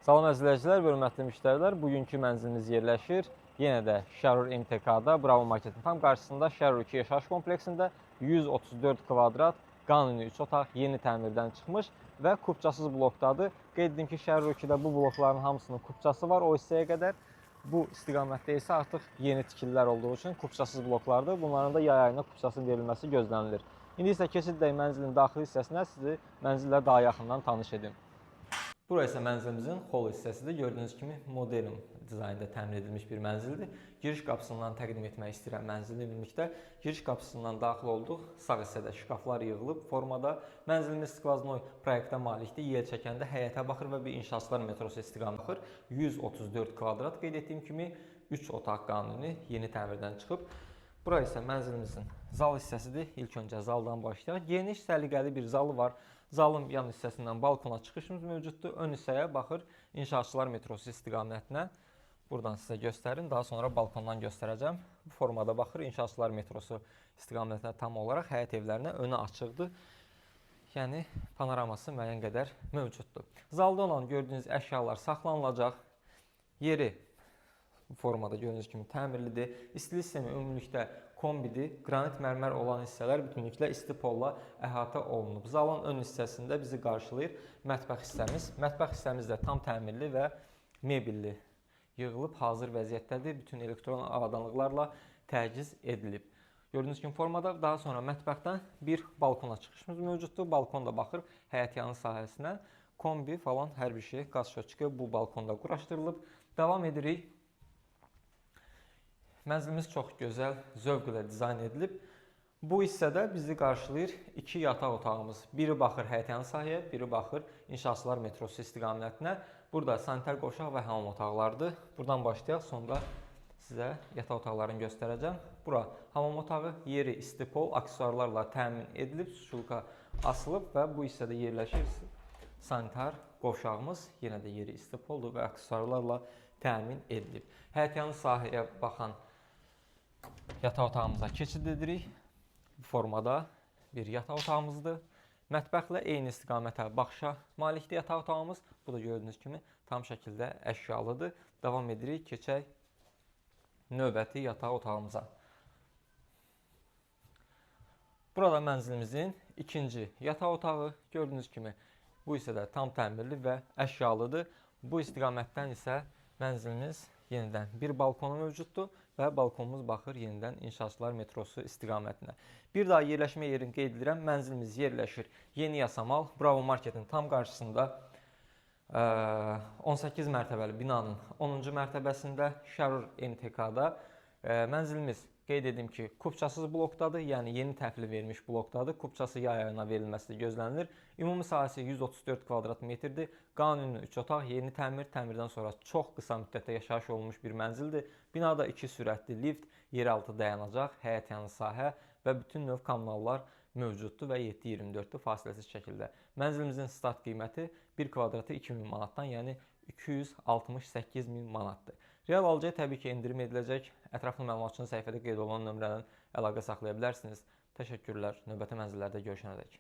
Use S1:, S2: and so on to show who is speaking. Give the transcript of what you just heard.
S1: Salam əzizləyicilər, hörmətli müştərilər. Bugünkü mənzilimiz yerləşir yenə də Şərur MTK-da, Bravo Marketin tam qarşısında Şərur 2 yaşayış kompleksində 134 kvadrat, qanuni 3 otaq, yeni təmirdən çıxmış və kupçasız blokdadır. Qeyd edim ki, Şərur 2-də bu blokların hamısının kupçası var o hissəyə qədər. Bu istiqamətdə isə artıq yeni tikililər olduğu üçün kupçasız bloklardır. Bunların da yay ayına kupçasının verilməsi gözlənilir. İndi isə keçirdək mənzilin daxili hissəsinə, sizi mənzillə daha yaxından tanış edim. Bura isə mənzilimizin hol hissəsidir. Gördüyünüz kimi modern dizaynda təmin edilmiş bir mənzildir. Giriş qapısından təqdim etmək istəyirəm mənzillə birlikdə. Giriş qapısından daxil olduq. Sağ hissədə şkaflar yığılıb formada. Mənzilimiz skvaznoy proyektə malikdir. Yel çəkəndə həyətə baxır və bir inşaatçılar metrosu istiqamət baxır. 134 kvadrat qeyd etdiyim kimi 3 otaq qanuni yeni təmirdən çıxıb. Bura isə mənzilimizin zal hissəsidir. İlk öncə zaldan başlayaq. Geniş, səliqəli bir zalı var. Zalın yan hissəsindən balkona çıxışımız mövcuddur. Ön hissəyə baxır inşaatçılar metrosu istiqamətinə. Buradan sizə göstərim. Daha sonra balkondan göstərəcəm. Bu formada baxır inşaatçılar metrosu istiqamətinə tam olaraq həyət evlərinə önü açıqdır. Yəni panoraması müəyyən qədər mövcuddur. Zalda olan gördüyünüz əşyalar saxlanılacaq. Yeri bu formada gördüyünüz kimi təmirlidir. İstilik sistemi ümumilikdə kombidir. Qranit mərmər olan hissələr bütünlüklə istipolla əhatə olunub. Zalın ön hissəsində bizi qarşılayır mətbəx hissəmiz. Mətbəx hissəmiz də tam təmirli və mebelli yığılıb hazır vəziyyətdədir. Bütün elektron avadanlıqlarla təchiz edilib. Gördüyünüz kimi formada daha sonra mətbəxdən bir balkona çıxışımız mövcuddur. Balkon da baxır həyətyanı sahəsinə. Kombi falan hər bir şey, qaz şotçuku bu balkonda quraşdırılıb. Davam edirik. Mənzilimiz çox gözəl, zövq ilə dizayn edilib. Bu hissədə bizi qarşılayır 2 yataq otağımız. Biri baxır həyətyanı sahəyə, biri baxır inşaatçılar metrosu istiqamətinə. Burada sanitar qovşaq və hamam otaqlardır. Buradan başlayaq, sonra sizə yataq otaqlarını göstərəcəm. Bura hamam otağı, yeri istipol, aksesuarlarla təmin edilib, şulka asılıb və bu hissədə yerləşir sanitar qovşağımız. Yenə də yeri istipoldur və aksesuarlarla təmin edilib. Həyətyanı sahəyə baxan yataq otağımıza keçid edirik. Bu formada bir yataq otağımızdır. Mətbəxlə eyni istiqamətə baxışa malikdir yataq otağımız. Bu da gördüyünüz kimi tam şəkildə əşyalıdır. Davam edirik, keçək növbəti yataq otağımıza. Burada mənzilimizin ikinci yataq otağı. Gördüyünüz kimi bu hissədə tam təmirli və əşyalıdır. Bu istiqamətdən isə mənzilimiz yenidən bir balkonu mövcuddur və balkonumuz baxır yenidən inşaatçılar metrosu istiqamətinə. Bir daha yerləşmə yerini qeyd edirəm. Mənzilimiz yerləşir Yeni Yasamal, Bravo Marketin tam qarşısında 18 mərtəbəli binanın 10-cu mərtəbəsində Şərur MTK-da. Mənzilimiz qeyd edim ki, kupçasız blokdadır, yəni yeni təhvil verilmiş blokdadır. Kupçası yay ayına verilməsi gözlənilir. Ümumi sahəsi 134 kvadrat metrdir. Qanuni 3 otaq, yeni təmir, təmirdən sonra çox qısa müddətdə yaşayış olunmuş bir mənzildir. Binada 2 sürətli lift, yeraltı dayanacaq, həyətyanı sahə və bütün növ kommunallar mövcuddur və 7-24-dür fasiləsiz şəkildə. Mənzilimizin start qiyməti 1 kvadratı 2000 manatdan, yəni 268 min manatdır. Real alıcıya təbii ki, endirim ediləcək. Ətraflı məlumat üçün səhifədə qeyd olunan nömrədən əlaqə saxlaya bilərsiniz. Təşəkkürlər. Növbəti mənzillərdə görüşənədək.